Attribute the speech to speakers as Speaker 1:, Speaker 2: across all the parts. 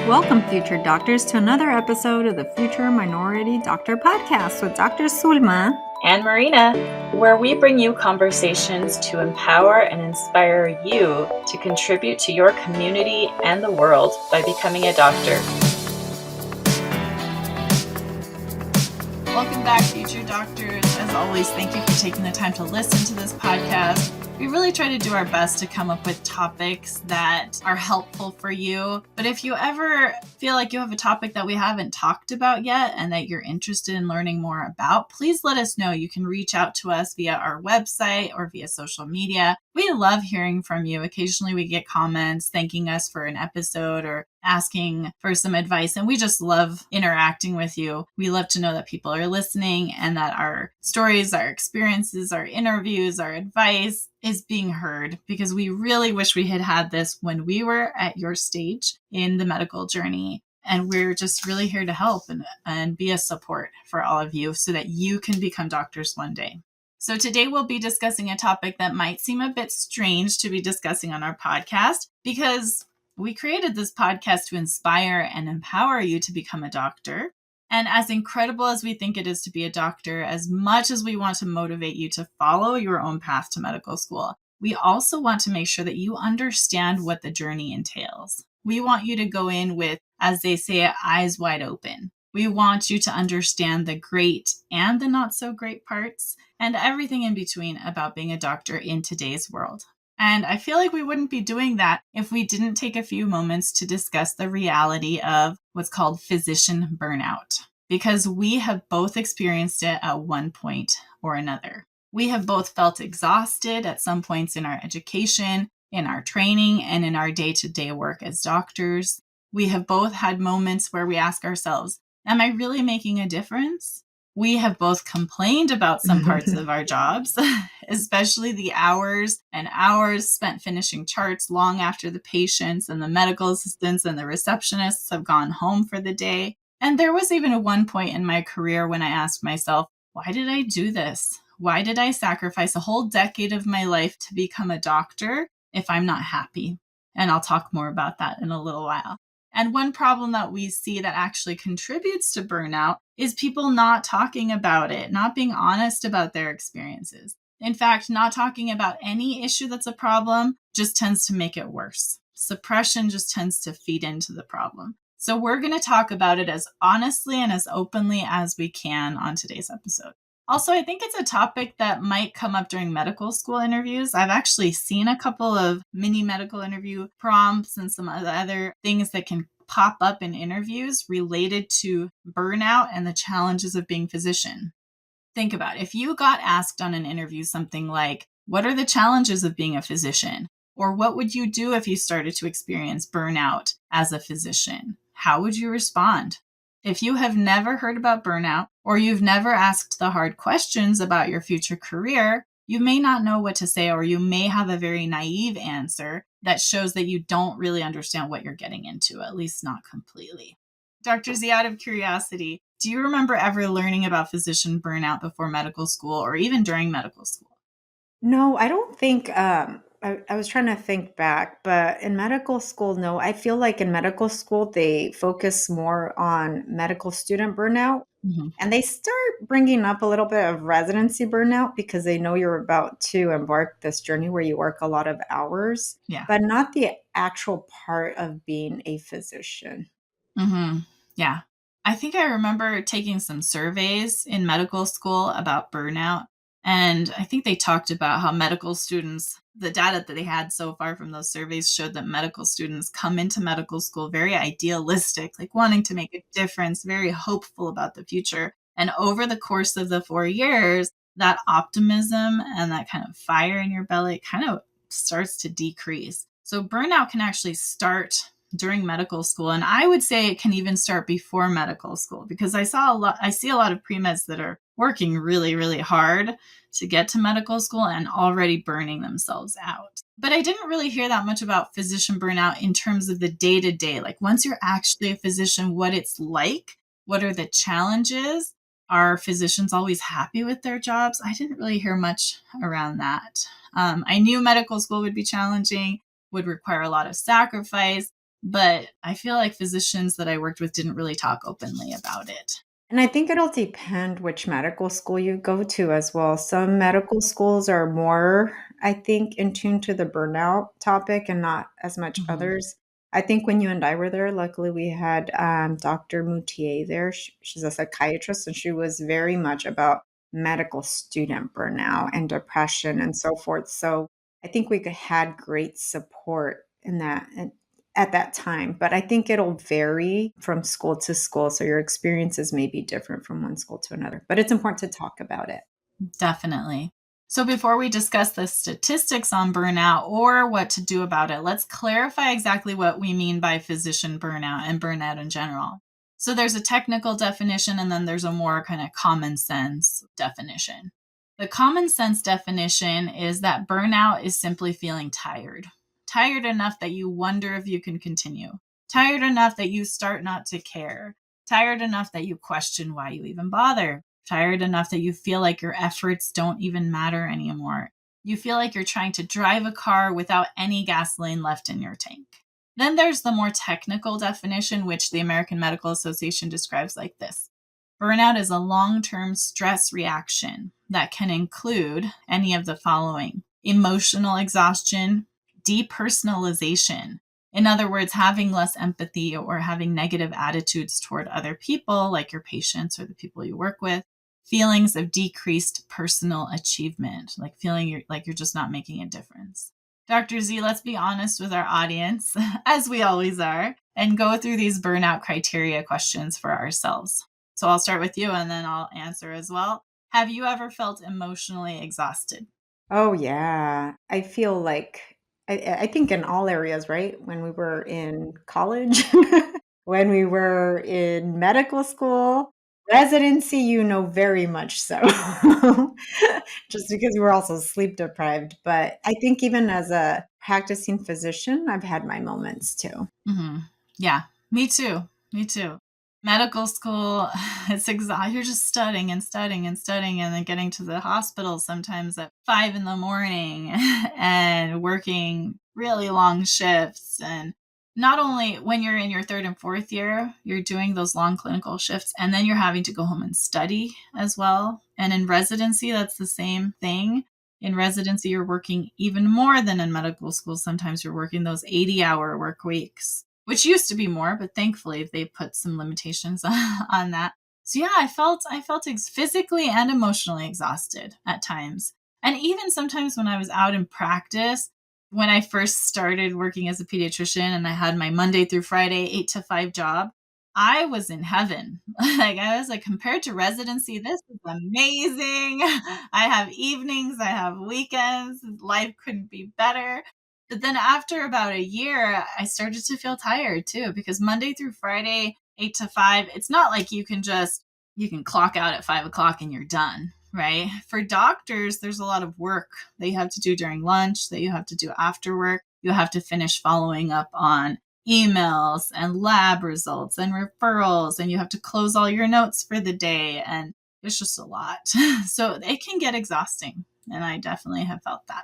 Speaker 1: Welcome, future doctors, to another episode of the Future Minority Doctor podcast with Dr. Sulma
Speaker 2: and Marina, where we bring you conversations to empower and inspire you to contribute to your community and the world by becoming a doctor. Welcome back, future doctors. As always, thank you for taking the time to listen to this podcast. We really try to do our best to come up with topics that are helpful for you. But if you ever feel like you have a topic that we haven't talked about yet and that you're interested in learning more about, please let us know. You can reach out to us via our website or via social media. We love hearing from you. Occasionally we get comments thanking us for an episode or asking for some advice, and we just love interacting with you. We love to know that people are listening and that our stories, our experiences, our interviews, our advice is being heard, because we really wish we had had this when we were at your stage in the medical journey. And we're just really here to help and be a support for all of you so that you can become doctors one day. So today we'll be discussing a topic that might seem a bit strange to be discussing on our podcast, because we created this podcast to inspire and empower you to become a doctor. And as incredible as we think it is to be a doctor, as much as we want to motivate you to follow your own path to medical school, we also want to make sure that you understand what the journey entails. We want you to go in with, as they say, eyes wide open. We want you to understand the great and the not so great parts and everything in between about being a doctor in today's world. And I feel like we wouldn't be doing that if we didn't take a few moments to discuss the reality of what's called physician burnout, because we have both experienced it at one point or another. We have both felt exhausted at some points in our education, in our training, and in our day-to-day work as doctors. We have both had moments where we ask ourselves, am I really making a difference? We have both complained about some parts of our jobs, especially the hours and hours spent finishing charts long after the patients and the medical assistants and the receptionists have gone home for the day. And there was even one point in my career when I asked myself, why did I do this? Why did I sacrifice a whole decade of my life to become a doctor if I'm not happy? And I'll talk more about that in a little while. And one problem that we see that actually contributes to burnout is people not talking about it, not being honest about their experiences. In fact, not talking about any issue that's a problem just tends to make it worse. Suppression just tends to feed into the problem. So we're going to talk about it as honestly and as openly as we can on today's episode. Also, I think it's a topic that might come up during medical school interviews. I've actually seen a couple of mini medical interview prompts and some other things that can pop up in interviews related to burnout and the challenges of being a physician. Think about it. If you got asked on an interview something like, what are the challenges of being a physician? Or what would you do if you started to experience burnout as a physician? How would you respond? If you have never heard about burnout, or you've never asked the hard questions about your future career, you may not know what to say, or you may have a very naive answer that shows that you don't really understand what you're getting into, at least not completely. Dr. Z, out of curiosity, do you remember ever learning about physician burnout before medical school or even during medical school?
Speaker 1: No, I don't think, I was trying to think back, but in medical school, no. I feel like in medical school, they focus more on medical student burnout.
Speaker 2: Mm-hmm.
Speaker 1: And they start bringing up a little bit of residency burnout because they know you're about to embark this journey where you work a lot of hours,
Speaker 2: Yeah.
Speaker 1: but not the actual part of being a physician.
Speaker 2: Mm-hmm. Yeah. I think I remember taking some surveys in medical school about burnout. And I think they talked about how medical students, the data that they had so far from those surveys showed that medical students come into medical school very idealistic, like wanting to make a difference, very hopeful about the future. And over the course of the 4 years, that optimism and that kind of fire in your belly kind of starts to decrease. So burnout can actually start during medical school. And I would say it can even start before medical school, because I see a lot of premeds that are working really, really hard to get to medical school and already burning themselves out. But I didn't really hear that much about physician burnout in terms of the day-to-day. Like once you're actually a physician, what it's like, what are the challenges? Are physicians always happy with their jobs? I didn't really hear much around that. I knew medical school would be challenging, would require a lot of sacrifice, but I feel like physicians that I worked with didn't really talk openly about it.
Speaker 1: And I think it'll depend which medical school you go to as well. Some medical schools are more, I think, in tune to the burnout topic and not as much
Speaker 2: Mhm.
Speaker 1: others. I think when you and I were there, luckily we had Dr. Moutier there. She's a psychiatrist, and she was very much about medical student burnout and depression and so forth. So I think we had great support in that at that time. But I think it'll vary from school to school. So your experiences may be different from one school to another, but it's important to talk about it.
Speaker 2: Definitely. So, before we discuss the statistics on burnout or what to do about it, let's clarify exactly what we mean by physician burnout and burnout in general. So, there's a technical definition and then there's a more kind of common sense definition. The common sense definition is that burnout is simply feeling tired, tired enough that you wonder if you can continue, tired enough that you start not to care, tired enough that you question why you even bother, tired enough that you feel like your efforts don't even matter anymore. You feel like you're trying to drive a car without any gasoline left in your tank. Then there's the more technical definition, which the American Medical Association describes like this: burnout is a long term stress reaction that can include any of the following: emotional exhaustion, depersonalization. In other words, having less empathy or having negative attitudes toward other people, like your patients or the people you work with. Feelings of decreased personal achievement, like feeling you're just not making a difference. Dr. Z, let's be honest with our audience, as we always are, and go through these burnout criteria questions for ourselves. So I'll start with you and then I'll answer as well. Have you ever felt emotionally exhausted?
Speaker 1: Oh yeah. I feel like I think in all areas, right? When we were in college, when we were in medical school, residency, very much so. Just because we're also sleep deprived. But I think even as a practicing physician, I've had my moments too.
Speaker 2: Mm-hmm. Yeah, me too. Me too. Medical school, it's exhausting. You're just studying and studying and studying, and then getting to the hospital sometimes at 5 in the morning and working really long shifts. And not only when you're in your third and fourth year, you're doing those long clinical shifts, and then you're having to go home and study as well. And in residency, that's the same thing. In residency, you're working even more than in medical school. Sometimes you're working those 80-hour work weeks, which used to be more, but thankfully they put some limitations on that. So yeah, I felt physically and emotionally exhausted at times. And even sometimes when I was out in practice, when I first started working as a pediatrician and I had my Monday through Friday 8 to 5 job, I was in heaven. Like I was like, compared to residency, this is amazing. I have evenings, I have weekends, life couldn't be better. But then after about a year, I started to feel tired too, because Monday through Friday, 8 to 5, it's not like you can clock out at 5 o'clock and you're done, right? For doctors, there's a lot of work that you have to do during lunch, that you have to do after work. You have to finish following up on emails and lab results and referrals, and you have to close all your notes for the day. And it's just a lot. So it can get exhausting. And I definitely have felt that.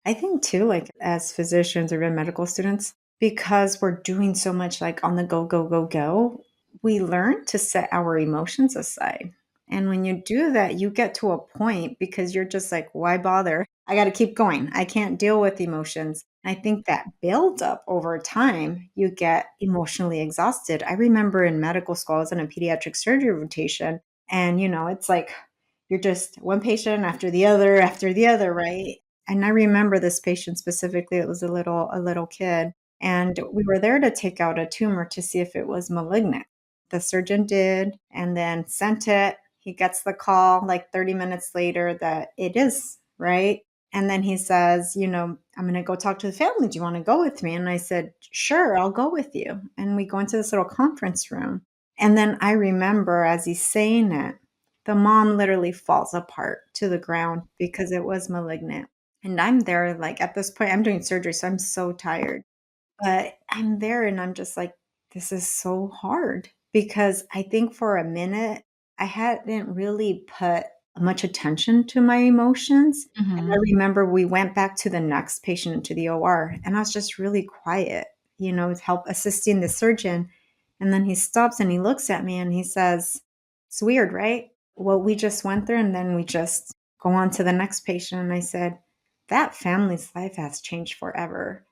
Speaker 1: I think too, like as physicians or even medical students, because we're doing so much like on the go, go, go, go, we learn to set our emotions aside. And when you do that, you get to a point because you're just like, why bother? I got to keep going. I can't deal with emotions. I think that builds up over time, you get emotionally exhausted. I remember in medical school, I was in a pediatric surgery rotation, and it's like you're just one patient after the other, right? And I remember this patient specifically. It was a little kid, and we were there to take out a tumor to see if it was malignant. The surgeon did, and then sent it. He gets the call like 30 minutes later that it is, right? And then he says, I'm going to go talk to the family. Do you want to go with me? And I said, sure, I'll go with you. And we go into this little conference room. And then I remember as he's saying it, the mom literally falls apart to the ground because it was malignant. And I'm there, like at this point, I'm doing surgery, so I'm so tired. But I'm there and I'm just like, this is so hard because I think for a minute, I hadn't really put much attention to my emotions. And I
Speaker 2: Mm-hmm.
Speaker 1: remember we went back to the next patient into the OR and I was just really quiet. help assisting the surgeon. And then he stops and he looks at me and he says, "It's weird, right? What we just went through, and then we just go on to the next patient." And I said, "That family's life has changed forever."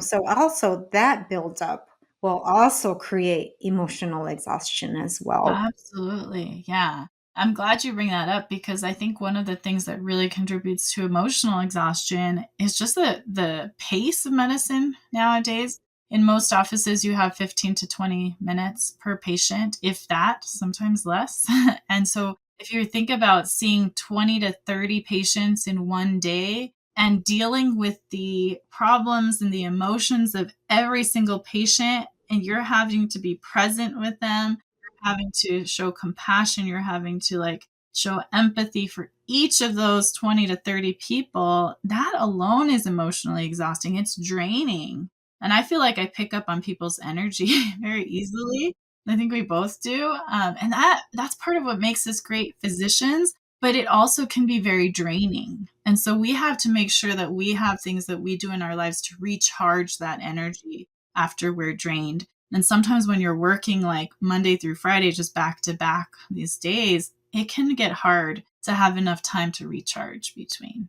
Speaker 1: So also that builds up will also create emotional exhaustion as well.
Speaker 2: Absolutely. Yeah. I'm glad you bring that up because I think one of the things that really contributes to emotional exhaustion is just the pace of medicine nowadays. In most offices, you have 15 to 20 minutes per patient, if that, sometimes less. And so if you think about seeing 20 to 30 patients in one day and dealing with the problems and the emotions of every single patient, and you're having to be present with them, having to show compassion, you're having to like show empathy for each of those 20 to 30 people, that alone is emotionally exhausting. It's draining. And I feel like I pick up on people's energy very easily. I think we both do. And that's part of what makes us great physicians, but it also can be very draining. And so we have to make sure that we have things that we do in our lives to recharge that energy after we're drained. And sometimes when you're working like Monday through Friday, just back to back these days, it can get hard to have enough time to recharge between.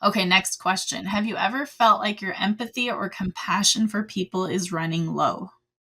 Speaker 2: Okay, next question. Have you ever felt like your empathy or compassion for people is running low?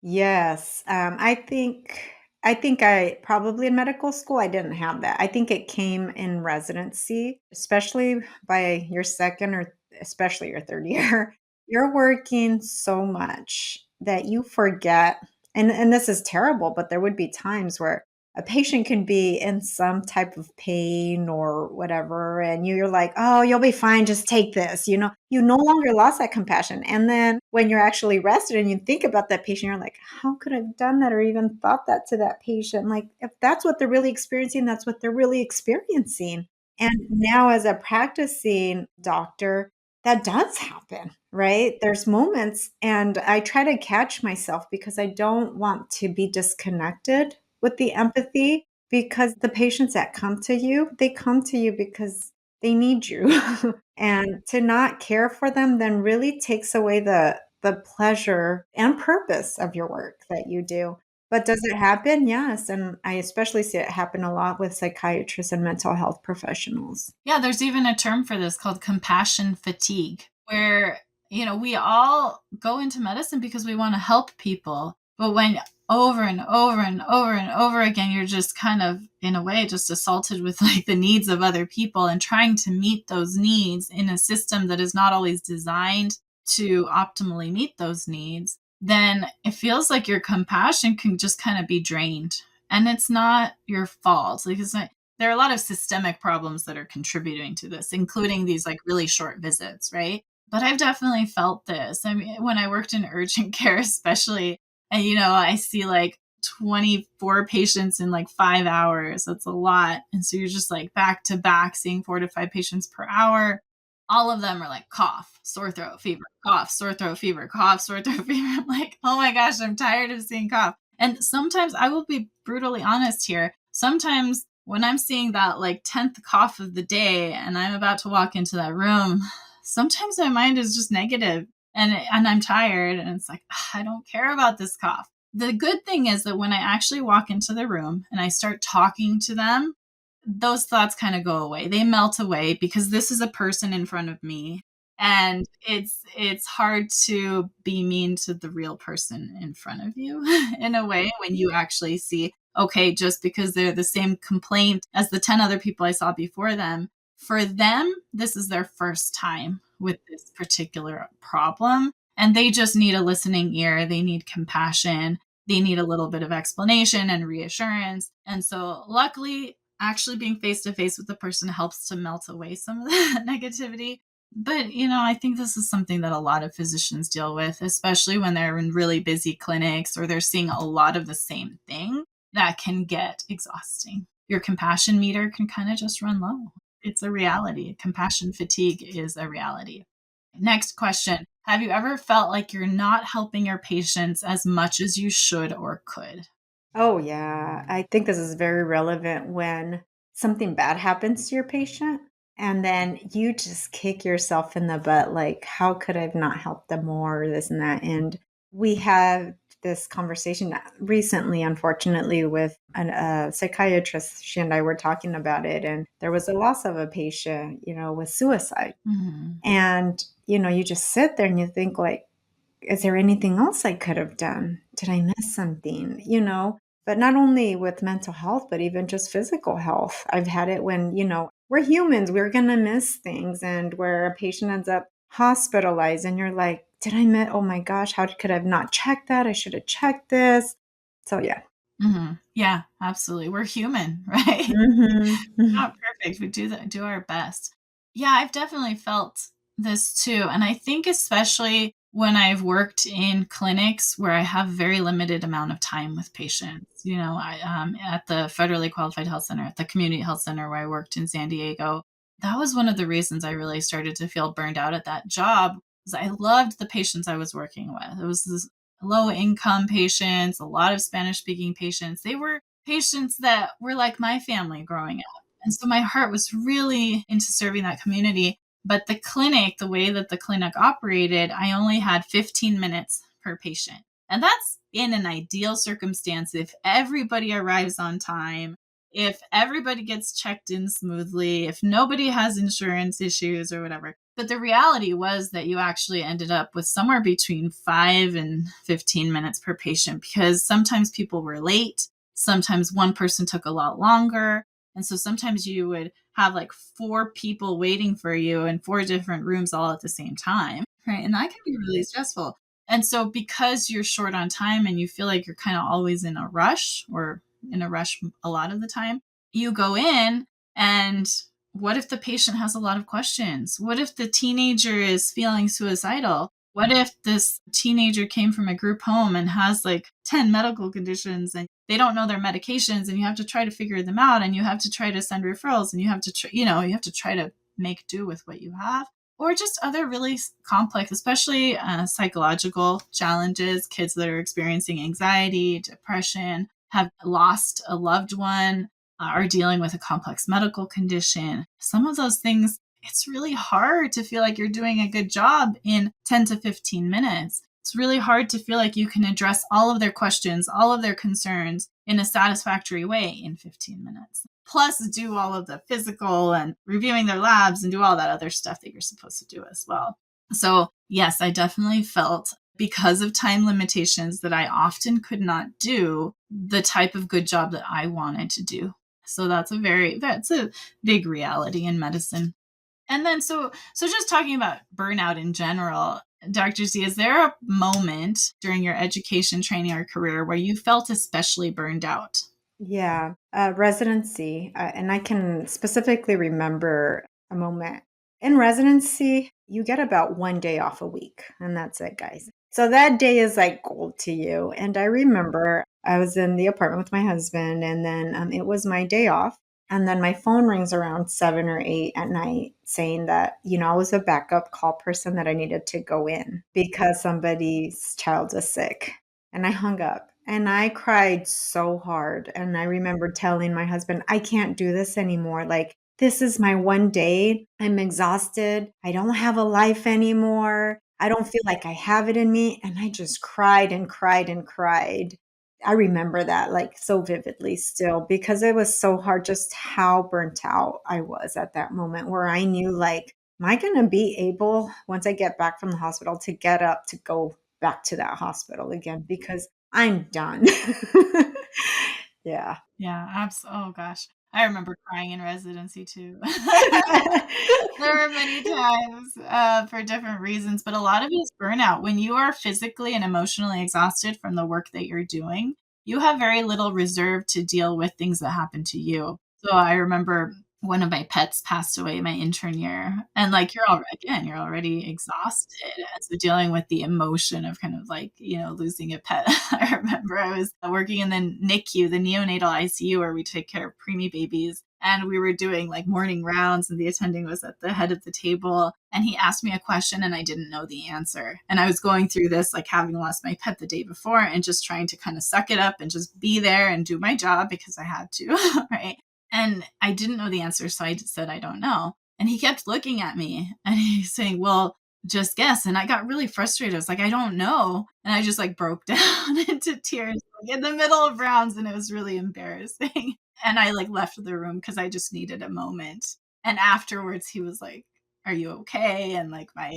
Speaker 1: Yes, I think I probably in medical school I didn't have that. I think it came in residency, especially by your second or especially your third year. You're working so much that you forget, and this is terrible, but there would be times where a patient can be in some type of pain or whatever, and you're like, "Oh, you'll be fine, just take this." You no longer lost that compassion. And then when you're actually rested and you think about that patient, you're like, "How could I have done that or even thought that to that patient?" Like, if that's what they're really experiencing, that's what they're really experiencing. And now as a practicing doctor, that does happen, right? There's moments, and I try to catch myself because I don't want to be disconnected with the empathy, because the patients that come to you, they come to you because they need you. And to not care for them then really takes away the pleasure and purpose of your work that you do. But does it happen? Yes, and I especially see it happen a lot with psychiatrists and mental health professionals.
Speaker 2: Yeah, there's even a term for this called compassion fatigue, where, we all go into medicine because we want to help people. But when over and over and over and over again, you're just kind of, in a way, just assaulted with like the needs of other people and trying to meet those needs in a system that is not always designed to optimally meet those needs, then it feels like your compassion can just kind of be drained. And it's not your fault. Like, it's not, there are a lot of systemic problems that are contributing to this, including these like really short visits, right? But I've definitely felt this. I mean, when I worked in urgent care, especially, and I see like 24 patients in like 5 hours. That's a lot. And so you're just like back to back seeing 4 to 5 patients per hour. All of them are like cough, sore throat, fever, cough, sore throat, fever, cough, sore throat, fever. I'm like, oh my gosh, I'm tired of seeing cough. And sometimes I will be brutally honest here. Sometimes when I'm seeing that like 10th cough of the day and I'm about to walk into that room, sometimes my mind is just negative and I'm tired and it's like, I don't care about this cough. The good thing is that when I actually walk into the room and I start talking to them, those thoughts kind of go away. They melt away because this is a person in front of me. And it's hard to be mean to the real person in front of you in a way when you actually see, okay, just because they're the same complaint as the 10 other people I saw before them, for them, this is their first time with this particular problem. And they just need a listening ear. They need compassion. They need a little bit of explanation and reassurance. And so, luckily, actually being face to face with the person helps to melt away some of that negativity. But, I think this is something that a lot of physicians deal with, especially when they're in really busy clinics or they're seeing a lot of the same thing. That can get exhausting. Your compassion meter can kind of just run low. It's a reality. Compassion fatigue is a reality. Next question. Have you ever felt like you're not helping your patients as much as you should or could?
Speaker 1: Oh, yeah. I think this is very relevant when something bad happens to your patient and then you just kick yourself in the butt, like, how could I have not helped them more, this and that? And we had this conversation recently, unfortunately, with a psychiatrist. She and I were talking about it, and there was a loss of a patient, with suicide.
Speaker 2: Mm-hmm.
Speaker 1: And, you just sit there and you think, like, is there anything else I could have done? Did I miss something? But not only with mental health, but even just physical health. I've had it when, we're humans, we're going to miss things, and where a patient ends up hospitalized and you're like, did I miss? Oh my gosh, how could I have not checked that? I should have checked this. So, yeah.
Speaker 2: Mm-hmm. Yeah, absolutely. We're human, right?
Speaker 1: Hmm.
Speaker 2: Not perfect. We do our best. Yeah, I've definitely felt this too. And I think especially when I've worked in clinics where I have very limited amount of time with patients. I at the federally qualified health center, at the community health center where I worked in San Diego, that was one of the reasons I really started to feel burned out at that job. Was I loved the patients I was working with. It was this low income patients, a lot of Spanish speaking patients. They were patients that were like my family growing up. And so my heart was really into serving that community. But the clinic, the way that the clinic operated, I only had 15 minutes per patient. And that's in an ideal circumstance if everybody arrives on time, if everybody gets checked in smoothly, if nobody has insurance issues or whatever. But the reality was that you actually ended up with somewhere between 5 and 15 minutes per patient because sometimes people were late. Sometimes one person took a lot longer. And so sometimes you would have like 4 people waiting for you in 4 different rooms all at the same time. Right. And that can be really stressful. And so because you're short on time and you feel like you're kind of always in a rush or in a rush a lot of the time, you go in and what if the patient has a lot of questions? What if the teenager is feeling suicidal? What if this teenager came from a group home and has like 10 medical conditions and they don't know their medications and you have to try to figure them out and you have to try to send referrals and you have to, you have to try to make do with what you have? Or just other really complex, especially psychological challenges, kids that are experiencing anxiety, depression, have lost a loved one, are dealing with a complex medical condition. Some of those things, it's really hard to feel like you're doing a good job in 10 to 15 minutes. It's really hard to feel like you can address all of their questions, all of their concerns in a satisfactory way in 15 minutes. Plus, do all of the physical and reviewing their labs and do all that other stuff that you're supposed to do as well. So, yes, I definitely felt because of time limitations that I often could not do the type of good job that I wanted to do. So that's a big reality in medicine. And then so just talking about burnout in general, Dr. Z, is there a moment during your education, training, or career where you felt especially burned out?
Speaker 1: Yeah, residency. And I can specifically remember a moment in residency. You get about 1 day off a week, and that's it, guys. So that day is like gold to you. And I remember I was in the apartment with my husband, and then it was my day off. And then my phone rings around 7 or 8 at night saying that, I was a backup call person that I needed to go in because somebody's child was sick. And I hung up and I cried so hard. And I remember telling my husband, I can't do this anymore. Like, this is my 1 day. I'm exhausted. I don't have a life anymore. I don't feel like I have it in me. And I just cried and cried and cried. I remember that like so vividly still because it was so hard just how burnt out I was at that moment where I knew like, am I going to be able, once I get back from the hospital, to get up to go back to that hospital again because I'm done. Yeah.
Speaker 2: Yeah, absolutely. Oh gosh. I remember crying in residency too. There were many times for different reasons, but a lot of it is burnout. When you are physically and emotionally exhausted from the work that you're doing, you have very little reserve to deal with things that happen to you. So I remember one of my pets passed away my intern year, and like you're already exhausted. And so dealing with the emotion of kind of like losing a pet. I remember I was working in the NICU, the neonatal ICU, where we take care of preemie babies. And we were doing like morning rounds, and the attending was at the head of the table. And he asked me a question, and I didn't know the answer. And I was going through this, like having lost my pet the day before, and just trying to kind of suck it up and just be there and do my job because I had to. Right. And I didn't know the answer. So I said, I don't know. And he kept looking at me and he's saying, well, just guess. And I got really frustrated. I was like, I don't know. And I just like broke down into tears like, in the middle of rounds. And it was really embarrassing. And I like left the room because I just needed a moment. And afterwards, he was like, are you okay? And like my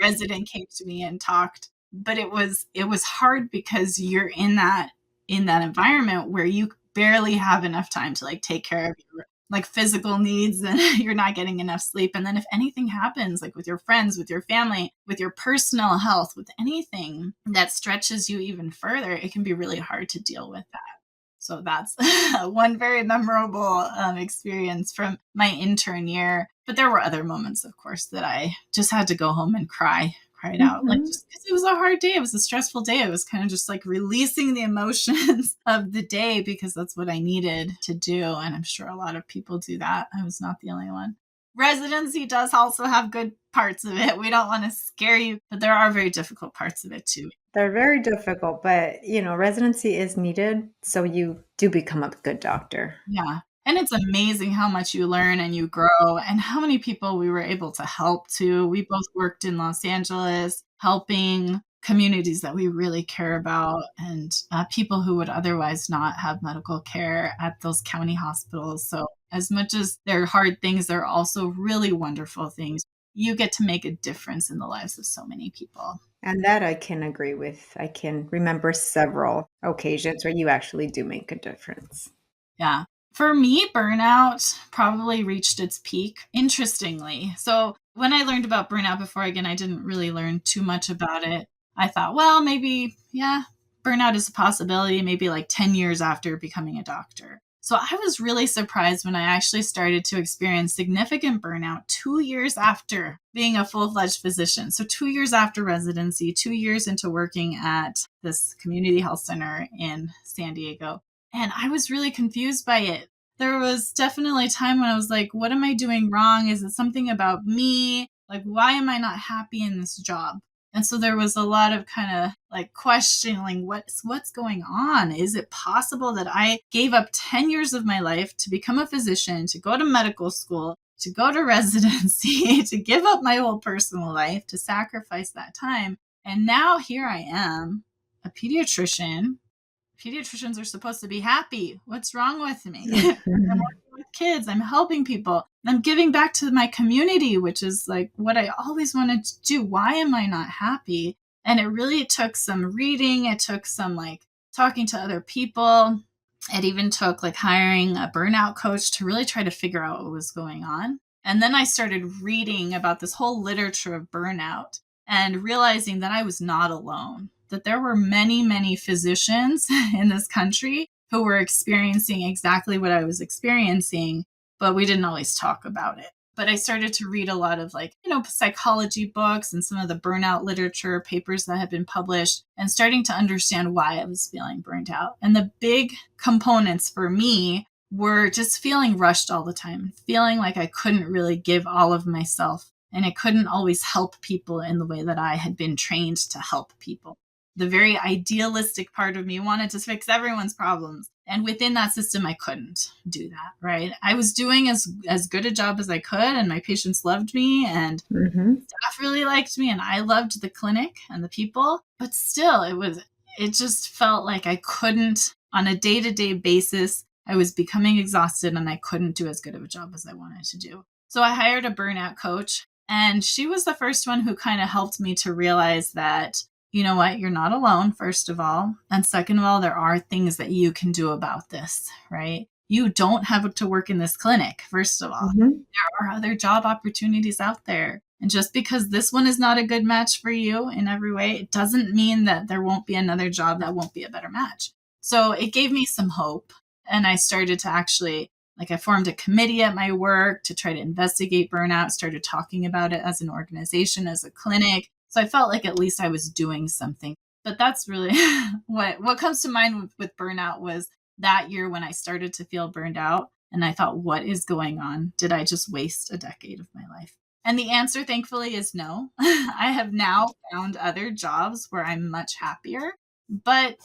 Speaker 2: resident came to me and talked. But it was hard because you're in that environment where you barely have enough time to like take care of your like physical needs and you're not getting enough sleep. And then if anything happens, like with your friends, with your family, with your personal health, with anything that stretches you even further, it can be really hard to deal with that. So that's one very memorable experience from my intern year. But there were other moments, of course, that I just had to go home and cried out, like
Speaker 1: Mhm.
Speaker 2: just because it was a hard day. It was a stressful day. It was kind of just like releasing the emotions of the day because that's what I needed to do. And I'm sure a lot of people do that. I was not the only one. Residency does also have good parts of it. We don't want to scare you, but there are very difficult parts of it too.
Speaker 1: They're very difficult, but, residency is needed, so you do become a good doctor.
Speaker 2: Yeah. And it's amazing how much you learn and you grow and how many people we were able to help too. We both worked in Los Angeles helping communities that we really care about and people who would otherwise not have medical care at those county hospitals. So, as much as they're hard things, they're also really wonderful things. You get to make a difference in the lives of so many people.
Speaker 1: And that I can agree with. I can remember several occasions where you actually do make a difference.
Speaker 2: Yeah. For me, burnout probably reached its peak, interestingly. So, when I learned about burnout before, again, I didn't really learn too much about it. I thought, well, maybe, yeah, burnout is a possibility, maybe like 10 years after becoming a doctor. So, I was really surprised when I actually started to experience significant burnout 2 years after being a full fledged physician. So, 2 years after residency, 2 years into working at this community health center in San Diego. And I was really confused by it. There was definitely a time when I was like, what am I doing wrong? Is it something about me? Like, why am I not happy in this job? And so there was a lot of kind of like questioning what's going on? Is it possible that I gave up 10 years of my life to become a physician, to go to medical school, to go to residency, to give up my whole personal life, to sacrifice that time? And now here I am, a pediatrician. Pediatricians are supposed to be happy. What's wrong with me? I'm
Speaker 1: Mhm.
Speaker 2: working with kids. I'm helping people. I'm giving back to my community, which is like what I always wanted to do. Why am I not happy? And it really took some reading. It took some like talking to other people. It even took like hiring a burnout coach to really try to figure out what was going on. And then I started reading about this whole literature of burnout and realizing that I was not alone, that there were many, many physicians in this country who were experiencing exactly what I was experiencing, but we didn't always talk about it. But I started to read a lot of like, psychology books and some of the burnout literature papers that had been published and starting to understand why I was feeling burnt out. And the big components for me were just feeling rushed all the time, feeling like I couldn't really give all of myself and I couldn't always help people in the way that I had been trained to help people. The very idealistic part of me wanted to fix everyone's problems. And within that system, I couldn't do that, right? I was doing as good a job as I could, and my patients loved me, and
Speaker 1: Mhm.
Speaker 2: staff really liked me, and I loved the clinic and the people. But still, it just felt like I couldn't, on a day to day basis, I was becoming exhausted and I couldn't do as good of a job as I wanted to do. So I hired a burnout coach, and she was the first one who kind of helped me to realize that, you know what, you're not alone, first of all. And second of all, there are things that you can do about this, right? You don't have to work in this clinic, first of all.
Speaker 1: Mhm.
Speaker 2: There are other job opportunities out there. And just because this one is not a good match for you in every way, it doesn't mean that there won't be another job that won't be a better match. So it gave me some hope. And I started to actually, like, I formed a committee at my work to try to investigate burnout, started talking about it as an organization, as a clinic. So I felt like at least I was doing something. But that's really what comes to mind with burnout was that year when I started to feel burned out. And I thought, what is going on? Did I just waste a decade of my life? And the answer, thankfully, is no. I have now found other jobs where I'm much happier. But,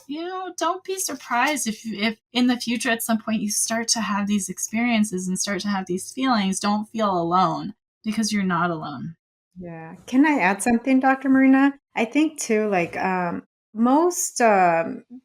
Speaker 2: don't be surprised if in the future at some point you start to have these experiences and start to have these feelings. Don't feel alone because you're not alone.
Speaker 1: Yeah. Can I add something, Dr. Marina? I think too, like most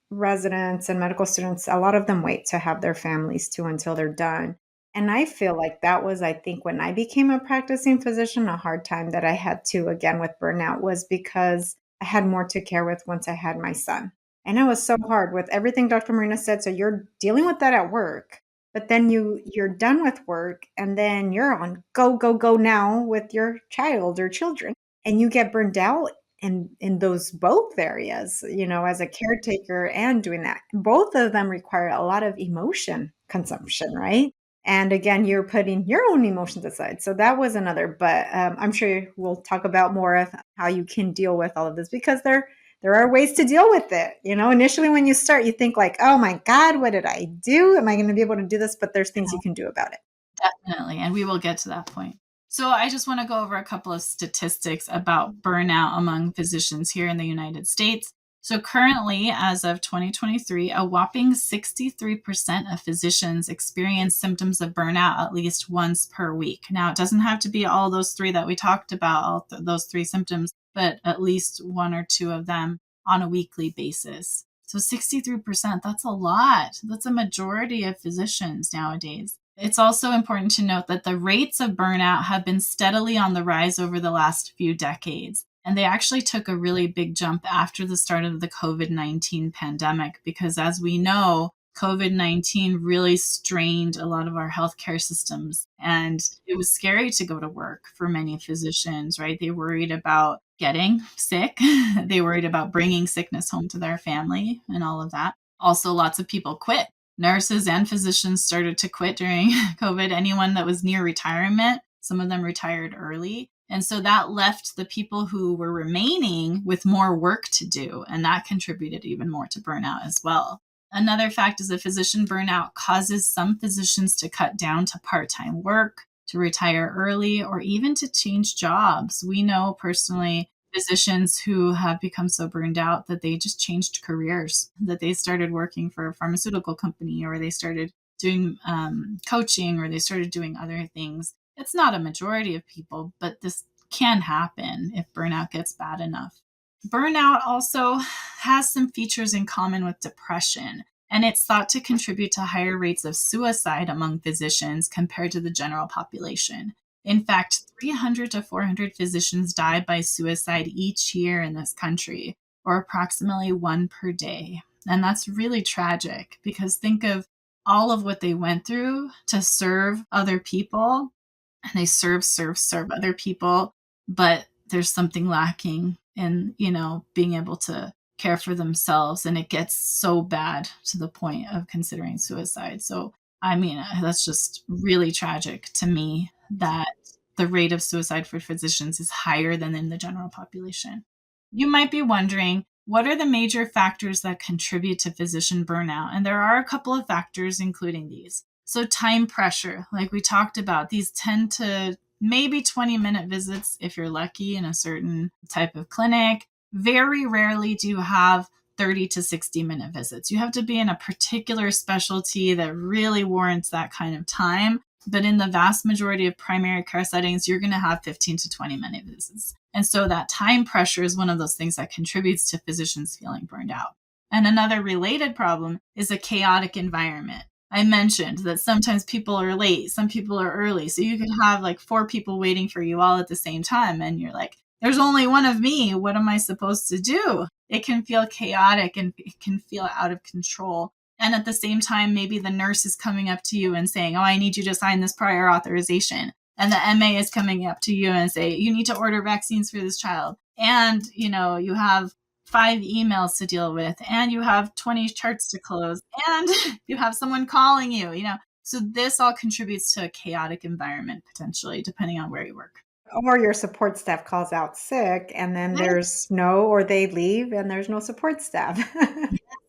Speaker 1: residents and medical students, a lot of them wait to have their families too until they're done. And I feel like that was, I think, when I became a practicing physician, a hard time that I had to, again, with burnout was because I had more to care with once I had my son. And it was so hard with everything Dr. Marina said. So you're dealing with that at work, but then you're done with work and then you're on go go go now with your child or children, and you get burned out in those both areas, as a caretaker and doing that. Both of them require a lot of emotion consumption, right? And again, you're putting your own emotions aside. So that was another, but I'm sure we'll talk about more of how you can deal with all of this, because there are ways to deal with it. Initially when you start, you think like, oh my God, what did I do? Am I going to be able to do this? But there's things you can do about it.
Speaker 2: Definitely. And we will get to that point. So I just want to go over a couple of statistics about burnout among physicians here in the United States. So currently, as of 2023, a whopping 63% of physicians experience symptoms of burnout at least once per week. Now, it doesn't have to be all those three that we talked about, those three symptoms, but at least one or two of them on a weekly basis. So 63%, that's a lot. That's a majority of physicians nowadays. It's also important to note that the rates of burnout have been steadily on the rise over the last few decades. And they actually took a really big jump after the start of the COVID-19 pandemic, because as we know, COVID-19 really strained a lot of our healthcare systems. And it was scary to go to work for many physicians, right? They worried about getting sick. They worried about bringing sickness home to their family and all of that. Also, lots of people quit. Nurses and physicians started to quit during COVID. Anyone that was near retirement, some of them retired early. And so that left the people who were remaining with more work to do. And that contributed even more to burnout as well. Another fact is that physician burnout causes some physicians to cut down to part-time work, to retire early, or even to change jobs. We know personally physicians who have become so burned out that they just changed careers, that they started working for a pharmaceutical company, or they started doing coaching, or they started doing other things. It's not a majority of people, but this can happen if burnout gets bad enough. Burnout also has some features in common with depression, and it's thought to contribute to higher rates of suicide among physicians compared to the general population. In fact, 300 to 400 physicians die by suicide each year in this country, or approximately one per day. And that's really tragic, because think of all of what they went through to serve other people, and they serve other people, but there's something lacking in, being able to care for themselves. And it gets so bad to the point of considering suicide. So, I mean, that's just really tragic to me that the rate of suicide for physicians is higher than in the general population. You might be wondering, what are the major factors that contribute to physician burnout? And there are a couple of factors, including these. So, time pressure, like we talked about, these 10 to maybe 20-minute visits if you're lucky in a certain type of clinic. Very rarely do you have 30 to 60-minute visits. You have to be in a particular specialty that really warrants that kind of time. But in the vast majority of primary care settings, you're going to have 15 to 20-minute visits. And so that time pressure is one of those things that contributes to physicians feeling burned out. And another related problem is a chaotic environment. I mentioned that sometimes people are late, some people are early. So you could have like 4 people waiting for you all at the same time. And you're like, there's only one of me. What am I supposed to do? It can feel chaotic and it can feel out of control. And at the same time, maybe the nurse is coming up to you and saying, oh, I need you to sign this prior authorization. And the MA is coming up to you and say, you need to order vaccines for this child. And, you have 5 emails to deal with, and you have 20 charts to close, and you have someone calling you, So this all contributes to a chaotic environment, potentially, depending on where you work.
Speaker 1: Or your support staff calls out sick, and then or they leave and there's no support staff.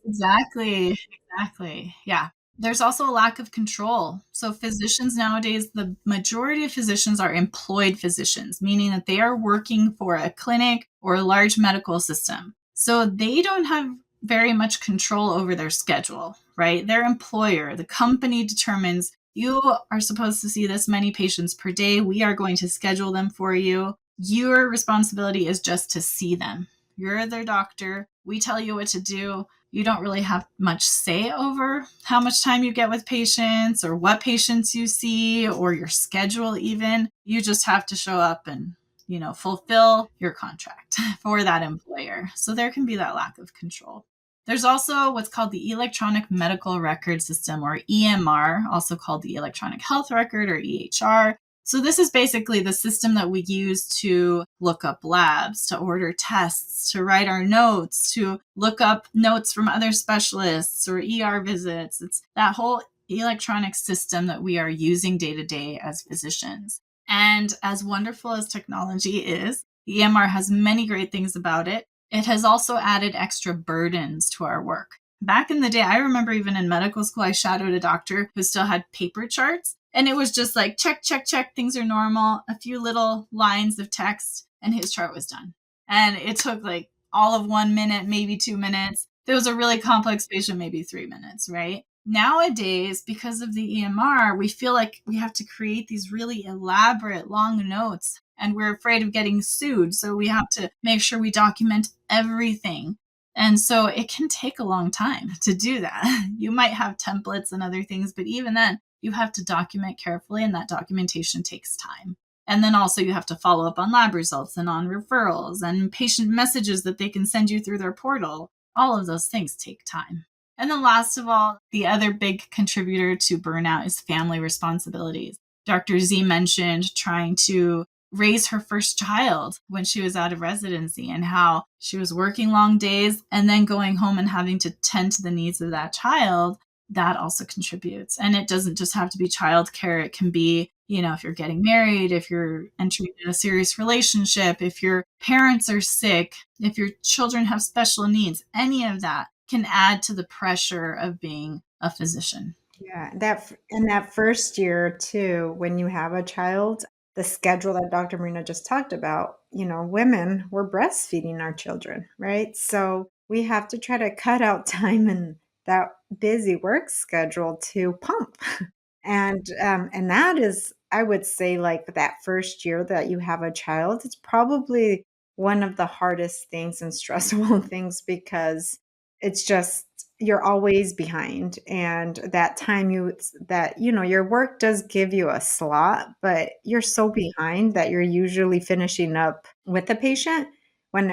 Speaker 2: Exactly. Exactly. Yeah. There's also a lack of control. So physicians nowadays, the majority of physicians are employed physicians, meaning that they are working for a clinic or a large medical system. So they don't have very much control over their schedule, right? Their employer, the company determines you are supposed to see this many patients per day. We are going to schedule them for you. Your responsibility is just to see them. You're their doctor. We tell you what to do. You don't really have much say over how much time you get with patients or what patients you see or your schedule even. You just have to show up and, fulfill your contract for that employer. So there can be that lack of control. There's also what's called the Electronic Medical Record System, or EMR, also called the Electronic Health Record, or EHR. So this is basically the system that we use to look up labs, to order tests, to write our notes, to look up notes from other specialists or ER visits. It's that whole electronic system that we are using day to day as physicians. And as wonderful as technology is, the EMR has many great things about it. It has also added extra burdens to our work. Back in the day, I remember even in medical school, I shadowed a doctor who still had paper charts. And it was just like, check, check, check, things are normal, a few little lines of text, and his chart was done. And it took like all of 1 minute, maybe 2 minutes. If it was a really complex patient, maybe 3 minutes, right? Nowadays, because of the EMR, we feel like we have to create these really elaborate long notes, and we're afraid of getting sued. So we have to make sure we document everything. And so it can take a long time to do that. You might have templates and other things, but even then, you have to document carefully, and that documentation takes time. And then also you have to follow up on lab results and on referrals and patient messages that they can send you through their portal. All of those things take time. And then last of all, the other big contributor to burnout is family responsibilities. Dr. Z mentioned trying to raise her first child when she was out of residency, and how she was working long days and then going home and having to tend to the needs of that child. That also contributes. And it doesn't just have to be childcare. It can be, if you're getting married, if you're entering a serious relationship, if your parents are sick, if your children have special needs, any of that can add to the pressure of being a physician.
Speaker 1: Yeah, that in that first year too, when you have a child, the schedule that Dr. Marina just talked about, women, we're breastfeeding our children, right? So we have to try to cut out time in that busy work schedule to pump. And that is, I would say, like that first year that you have a child, it's probably one of the hardest things and stressful things, because it's just you're always behind, and that time your work does give you a slot, but you're so behind that you're usually finishing up with the patient when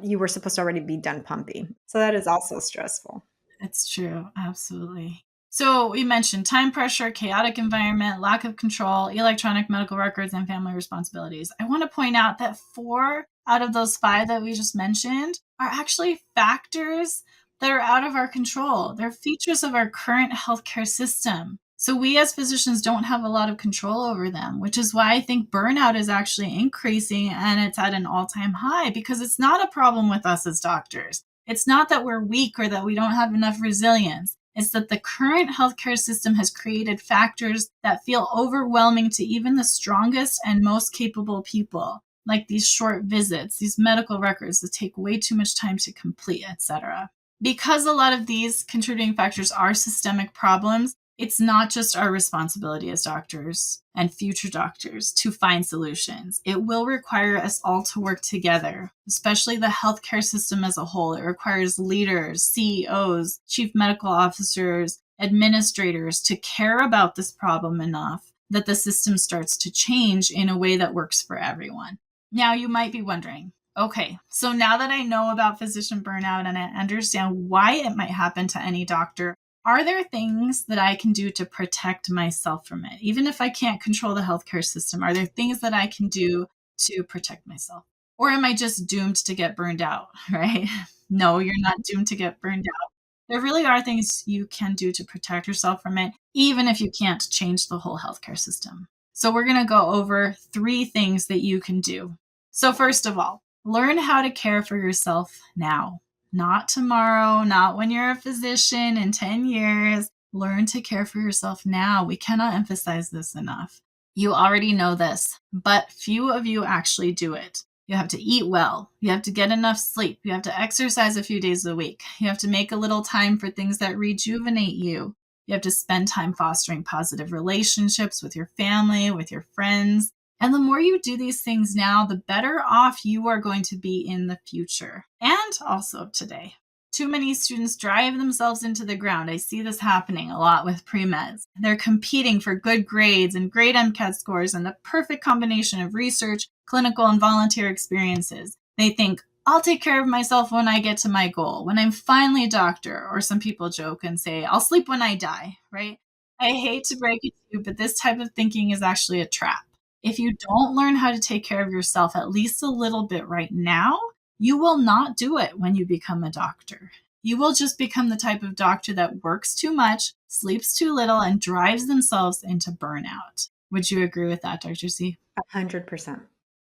Speaker 1: you were supposed to already be done pumping. So that is also stressful.
Speaker 2: It's true. Absolutely. So we mentioned time pressure, chaotic environment, lack of control, electronic medical records, and family responsibilities. I want to point out that 4 out of those 5 that we just mentioned are actually factors that are out of our control. They're features of our current healthcare system. So we as physicians don't have a lot of control over them, which is why I think burnout is actually increasing, and it's at an all-time high, because it's not a problem with us as doctors. It's not that we're weak or that we don't have enough resilience. It's that the current healthcare system has created factors that feel overwhelming to even the strongest and most capable people, like these short visits, these medical records that take way too much time to complete, etc. Because a lot of these contributing factors are systemic problems, it's not just our responsibility as doctors and future doctors to find solutions. It will require us all to work together, especially the healthcare system as a whole. It requires leaders, CEOs, chief medical officers, administrators to care about this problem enough that the system starts to change in a way that works for everyone. Now, you might be wondering, okay, so now that I know about physician burnout and I understand why it might happen to any doctor, are there things that I can do to protect myself from it? Even if I can't control the healthcare system, are there things that I can do to protect myself? Or am I just doomed to get burned out, right? No, you're not doomed to get burned out. There really are things you can do to protect yourself from it, even if you can't change the whole healthcare system. So we're going to go over 3 things that you can do. So first of all, learn how to care for yourself now. Not tomorrow, not when you're a physician in 10 years. Learn to care for yourself now. We cannot emphasize this enough. You already know this, but few of you actually do it. You have to eat well. You have to get enough sleep. You have to exercise a few days a week. You have to make a little time for things that rejuvenate you. You have to spend time fostering positive relationships with your family, with your friends. And the more you do these things now, the better off you are going to be in the future and also today. Too many students drive themselves into the ground. I see this happening a lot with premeds. They're competing for good grades and great MCAT scores and the perfect combination of research, clinical, and volunteer experiences. They think, I'll take care of myself when I get to my goal, when I'm finally a doctor, or some people joke and say, I'll sleep when I die, right? I hate to break it to you, but this type of thinking is actually a trap. If you don't learn how to take care of yourself at least a little bit right now, you will not do it when you become a doctor. You will just become the type of doctor that works too much, sleeps too little, and drives themselves into burnout. Would you agree with that, Dr. C?
Speaker 1: 100%.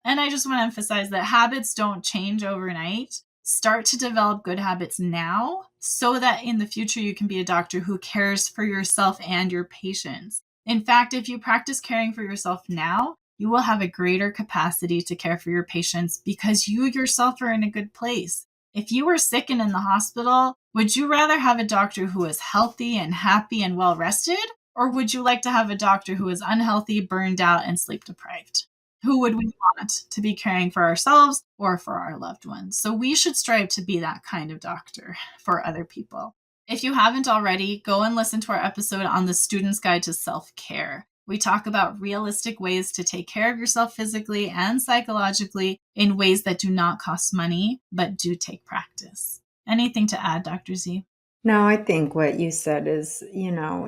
Speaker 2: And I just want to emphasize that habits don't change overnight. Start to develop good habits now so that in the future you can be a doctor who cares for yourself and your patients. In fact, if you practice caring for yourself now, you will have a greater capacity to care for your patients because you yourself are in a good place. If you were sick and in the hospital, would you rather have a doctor who is healthy and happy and well rested? Or would you like to have a doctor who is unhealthy, burned out, and sleep deprived? Who would we want to be caring for ourselves or for our loved ones? So we should strive to be that kind of doctor for other people. If you haven't already, go and listen to our episode on the Student's Guide to Self-Care. We talk about realistic ways to take care of yourself physically and psychologically in ways that do not cost money, but do take practice. Anything to add, Dr. Z?
Speaker 1: No, I think what you said is,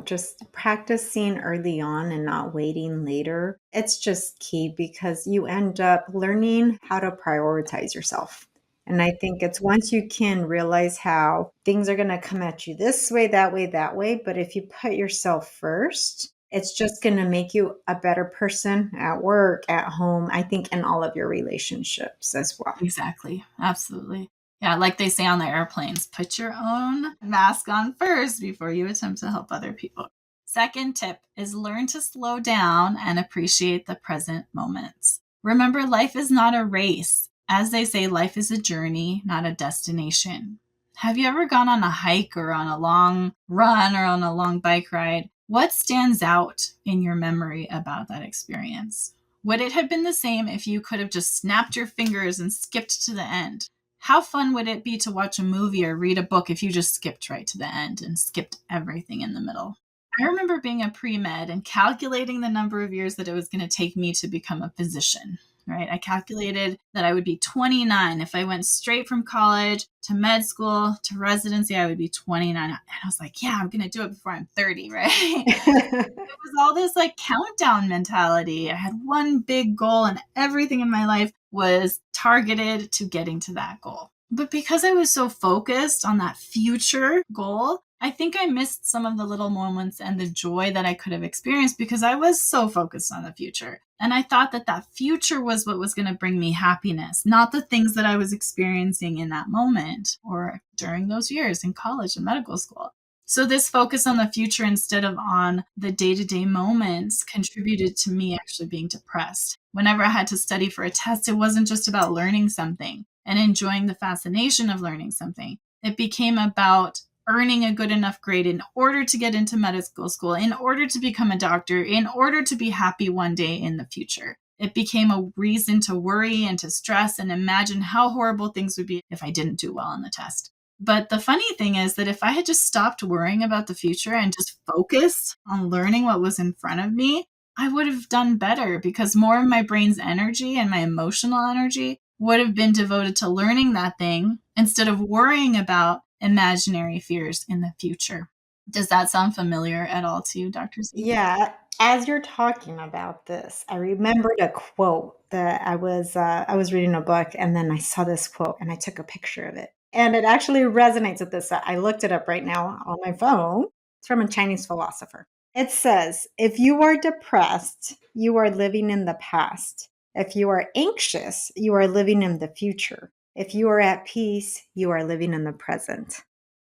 Speaker 1: just practicing early on and not waiting later. It's just key because you end up learning how to prioritize yourself. And I think it's once you can realize how things are going to come at you this way, that way, that way. But if you put yourself first, it's just going to make you a better person at work, at home, I think in all of your relationships as well.
Speaker 2: Exactly. Absolutely. Yeah, like they say on the airplanes, put your own mask on first before you attempt to help other people. Second tip is learn to slow down and appreciate the present moments. Remember, life is not a race. As they say, life is a journey, not a destination. Have you ever gone on a hike or on a long run or on a long bike ride? What stands out in your memory about that experience? Would it have been the same if you could have just snapped your fingers and skipped to the end? How fun would it be to watch a movie or read a book if you just skipped right to the end and skipped everything in the middle? I remember being a pre-med and calculating the number of years that it was going to take me to become a physician, right? I calculated that I would be 29. If I went straight from college to med school to residency, I would be 29. And I was like, yeah, I'm going to do it before I'm 30, right? It was all this like countdown mentality. I had one big goal and everything in my life was targeted to getting to that goal. But because I was so focused on that future goal, I think I missed some of the little moments and the joy that I could have experienced because I was so focused on the future. And I thought that that future was what was going to bring me happiness, not the things that I was experiencing in that moment or during those years in college and medical school. So this focus on the future instead of on the day-to-day moments contributed to me actually being depressed. Whenever I had to study for a test, it wasn't just about learning something and enjoying the fascination of learning something. It became about earning a good enough grade in order to get into medical school, in order to become a doctor, in order to be happy one day in the future. It became a reason to worry and to stress and imagine how horrible things would be if I didn't do well on the test. But the funny thing is that if I had just stopped worrying about the future and just focused on learning what was in front of me, I would have done better because more of my brain's energy and my emotional energy would have been devoted to learning that thing instead of worrying about imaginary fears in the future. Does that sound familiar at all to you, Dr. Z?
Speaker 1: Yeah, as you're talking about this, I remembered a quote that I was reading a book and then I saw this quote and I took a picture of it. And it actually resonates with this. I looked it up right now on my phone. It's from a Chinese philosopher. It says, if you are depressed, you are living in the past. If you are anxious, you are living in the future. If you are at peace, you are living in the present.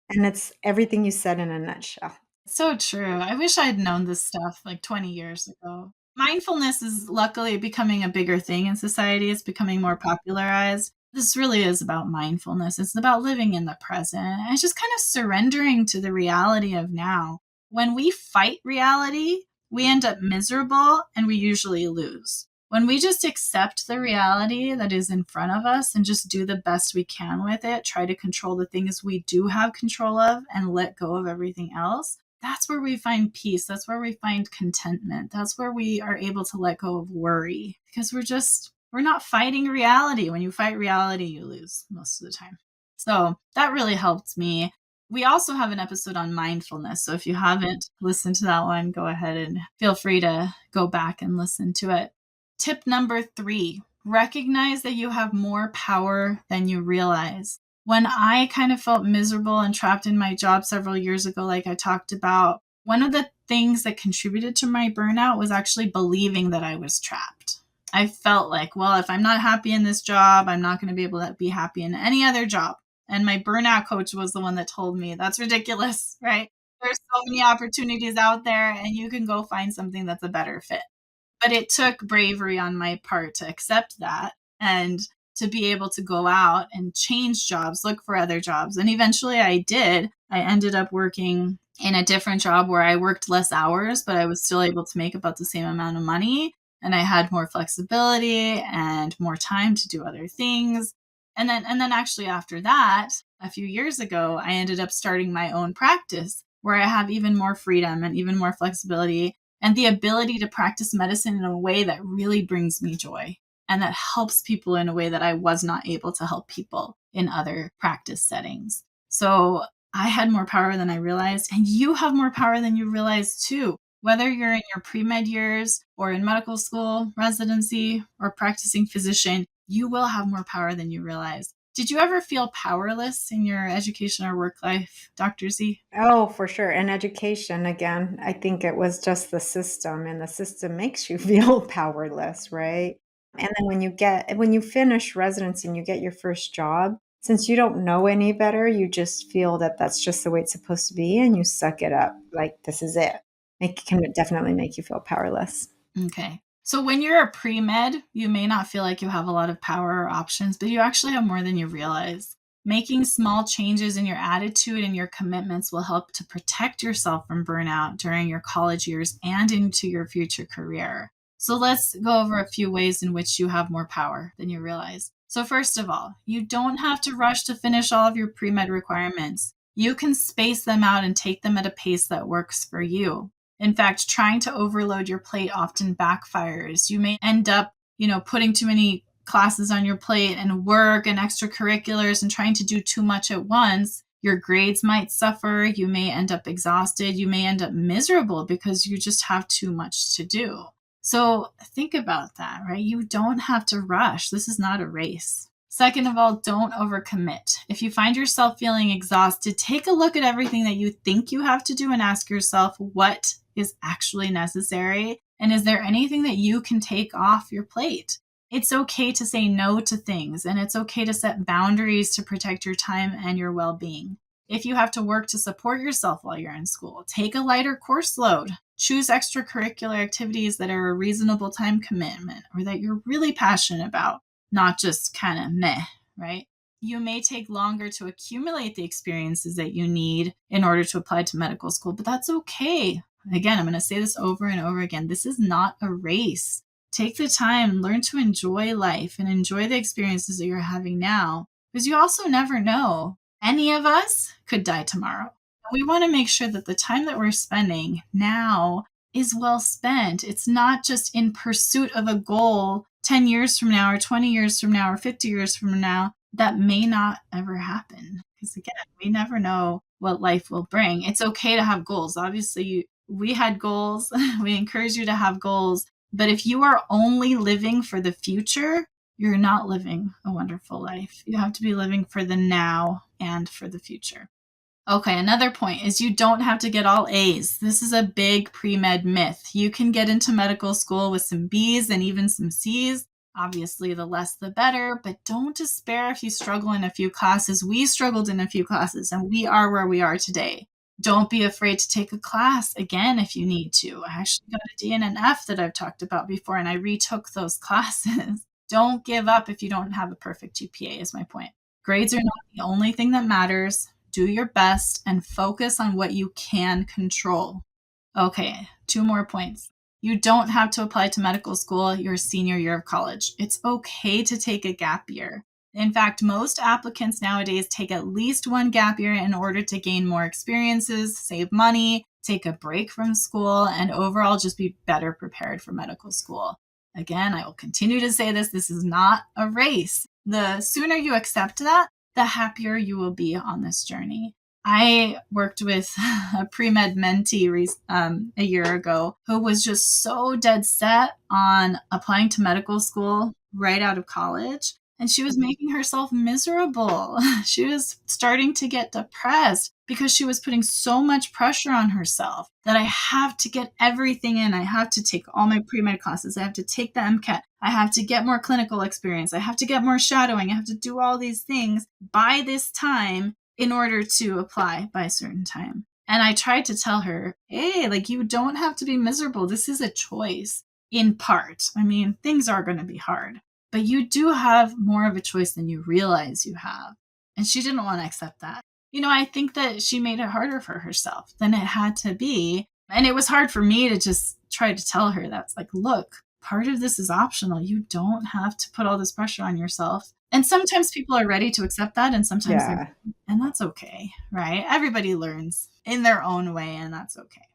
Speaker 1: And it's everything you said in a nutshell.
Speaker 2: So true. I wish I'd known this stuff like 20 years ago. Mindfulness is luckily becoming a bigger thing in society. It's becoming more popularized. This really is about mindfulness. It's about living in the present and it's just kind of surrendering to the reality of now. When we fight reality, we end up miserable and we usually lose. When we just accept the reality that is in front of us and just do the best we can with it, try to control the things we do have control of and let go of everything else, that's where we find peace. That's where we find contentment. That's where we are able to let go of worry, because we're not fighting reality. When you fight reality, you lose most of the time. So that really helped me. We also have an episode on mindfulness. So if you haven't listened to that one, go ahead and feel free to go back and listen to it. Tip number 3, recognize that you have more power than you realize. When I kind of felt miserable and trapped in my job several years ago, like I talked about, one of the things that contributed to my burnout was actually believing that I was trapped. I felt like, well, if I'm not happy in this job, I'm not going to be able to be happy in any other job. And my burnout coach was the one that told me that's ridiculous, right? There's so many opportunities out there and you can go find something that's a better fit. But it took bravery on my part to accept that and to be able to go out and change jobs, look for other jobs. And eventually I did. I ended up working in a different job where I worked less hours, but I was still able to make about the same amount of money. And I had more flexibility and more time to do other things. And then actually after that, a few years ago, I ended up starting my own practice where I have even more freedom and even more flexibility and the ability to practice medicine in a way that really brings me joy and that helps people in a way that I was not able to help people in other practice settings. So I had more power than I realized, and you have more power than you realize too. Whether you're in your pre-med years or in medical school, residency, or practicing physician, you will have more power than you realize. Did you ever feel powerless in your education or work life, Dr. Z?
Speaker 1: Oh, for sure. And education, again, I think it was just the system, and the system makes you feel powerless, right? And then when you finish residency and you get your first job, since you don't know any better, you just feel that that's just the way it's supposed to be and you suck it up. Like, this is it. It can definitely make you feel powerless.
Speaker 2: Okay. So when you're a pre-med, you may not feel like you have a lot of power or options, but you actually have more than you realize. Making small changes in your attitude and your commitments will help to protect yourself from burnout during your college years and into your future career. So let's go over a few ways in which you have more power than you realize. So first of all, you don't have to rush to finish all of your pre-med requirements. You can space them out and take them at a pace that works for you. In fact, trying to overload your plate often backfires. You may end up, putting too many classes on your plate and work and extracurriculars and trying to do too much at once. Your grades might suffer. You may end up exhausted. You may end up miserable because you just have too much to do. So think about that, right? You don't have to rush. This is not a race. Second of all, don't overcommit. If you find yourself feeling exhausted, take a look at everything that you think you have to do and ask yourself what is actually necessary. And is there anything that you can take off your plate? It's okay to say no to things, and it's okay to set boundaries to protect your time and your well-being. If you have to work to support yourself while you're in school, take a lighter course load. Choose extracurricular activities that are a reasonable time commitment or that you're really passionate about, not just kind of meh, right? You may take longer to accumulate the experiences that you need in order to apply to medical school, but that's okay. Again, I'm going to say this over and over again. This is not a race. Take the time, learn to enjoy life and enjoy the experiences that you're having now, because you also never know. Any of us could die tomorrow. We want to make sure that the time that we're spending now is well spent. It's not just in pursuit of a goal 10 years from now or 20 years from now or 50 years from now that may not ever happen. Because again, we never know what life will bring. It's okay to have goals. Obviously, we had goals. We encourage you to have goals. But if you are only living for the future, you're not living a wonderful life. You have to be living for the now and for the future. Okay, another point is you don't have to get all A's. This is a big pre-med myth. You can get into medical school with some B's and even some C's. Obviously, the less the better, but don't despair if you struggle in a few classes. We struggled in a few classes, and we are where we are today. Don't be afraid to take a class again if you need to. I actually got a D and an F that I've talked about before, and I retook those classes. Don't give up if you don't have a perfect GPA, is my point. Grades are not the only thing that matters. Do your best and focus on what you can control. Okay, 2 more points. You don't have to apply to medical school your senior year of college. It's okay to take a gap year. In fact, most applicants nowadays take at least one gap year in order to gain more experiences, save money, take a break from school, and overall just be better prepared for medical school. Again, I will continue to say this. This is not a race. The sooner you accept that, the happier you will be on this journey. I worked with a premed mentee a year ago who was just so dead set on applying to medical school right out of college. And she was making herself miserable. She was starting to get depressed because she was putting so much pressure on herself that I have to get everything in. I have to take all my pre-med classes. I have to take the MCAT. I have to get more clinical experience. I have to get more shadowing. I have to do all these things by this time in order to apply by a certain time. And I tried to tell her, hey, like, you don't have to be miserable. This is a choice in part. I mean, things are going to be hard. But you do have more of a choice than you realize you have. And she didn't want to accept that. I think that she made it harder for herself than it had to be. And it was hard for me to just try to tell her that's like, look, part of this is optional. You don't have to put all this pressure on yourself. And sometimes people are ready to accept that. And sometimes they're, and that's okay, right? Everybody learns in their own way, and that's okay.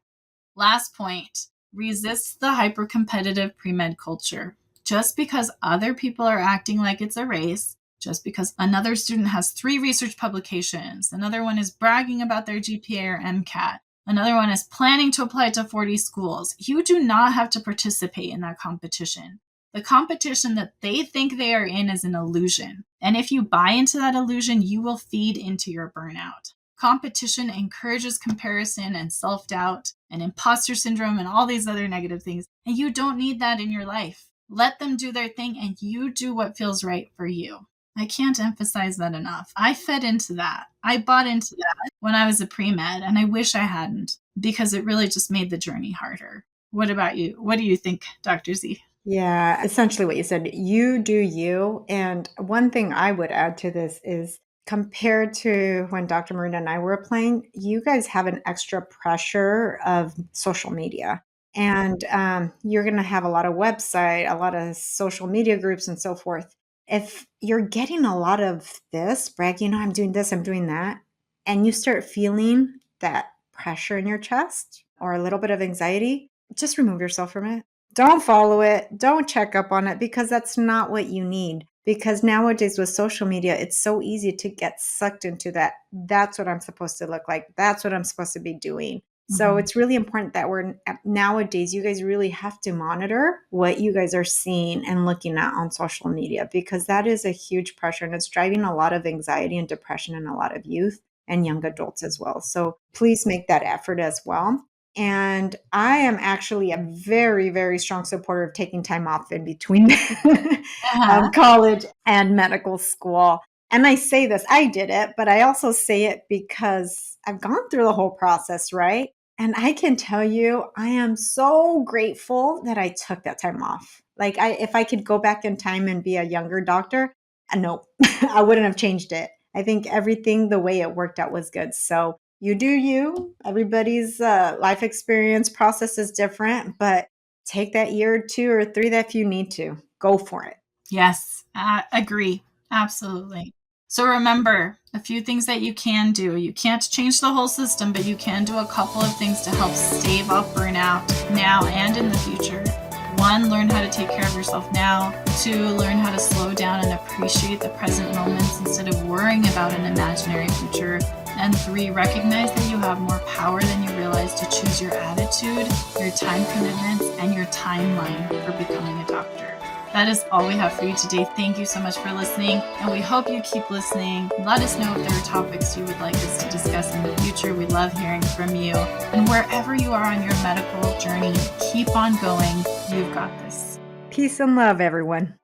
Speaker 2: Last point, resist the hyper-competitive pre-med culture. Just because other people are acting like it's a race, just because another student has 3 research publications, another one is bragging about their GPA or MCAT, another one is planning to apply to 40 schools, you do not have to participate in that competition. The competition that they think they are in is an illusion. And if you buy into that illusion, you will feed into your burnout. Competition encourages comparison and self-doubt and imposter syndrome and all these other negative things. And you don't need that in your life. Let them do their thing and you do what feels right for you. I can't emphasize that enough. I fed into that. I bought into that when I was a pre-med, and I wish I hadn't, because it really just made the journey harder. What about you? What do you think, Dr. Z?
Speaker 1: Yeah, essentially what you said, you do you. And one thing I would add to this is, compared to when Dr. Marina and I were applying, you guys have an extra pressure of social media. And you're going to have a lot of website, a lot of social media groups and so forth. If you're getting a lot of this, bragging, I'm doing this, I'm doing that, and you start feeling that pressure in your chest or a little bit of anxiety, just remove yourself from it. Don't follow it. Don't check up on it, because that's not what you need. Because nowadays with social media, it's so easy to get sucked into that. That's what I'm supposed to look like. That's what I'm supposed to be doing. So it's really important that nowadays, you guys really have to monitor what you guys are seeing and looking at on social media, because that is a huge pressure and it's driving a lot of anxiety and depression in a lot of youth and young adults as well. So please make that effort as well. And I am actually a very, very strong supporter of taking time off in between college and medical school. And I say this, I did it, but I also say it because I've gone through the whole process, right? And I can tell you, I am so grateful that I took that time off. Like, if I could go back in time and be a younger doctor, no, I wouldn't have changed it. I think everything, the way it worked out, was good. So you do you. Everybody's life experience process is different, but take that year or 2 or 3 that if you need to. Go for it.
Speaker 2: Yes, I agree. Absolutely. So remember, a few things that you can do. You can't change the whole system, but you can do a couple of things to help stave off burnout now and in the future. 1, learn how to take care of yourself now. 2, learn how to slow down and appreciate the present moments instead of worrying about an imaginary future. And 3, recognize that you have more power than you realize to choose your attitude, your time commitments, and your timeline for becoming a doctor. That is all we have for you today. Thank you so much for listening, and we hope you keep listening. Let us know if there are topics you would like us to discuss in the future. We love hearing from you. And wherever you are on your medical journey, keep on going. You've got this.
Speaker 1: Peace and love, everyone.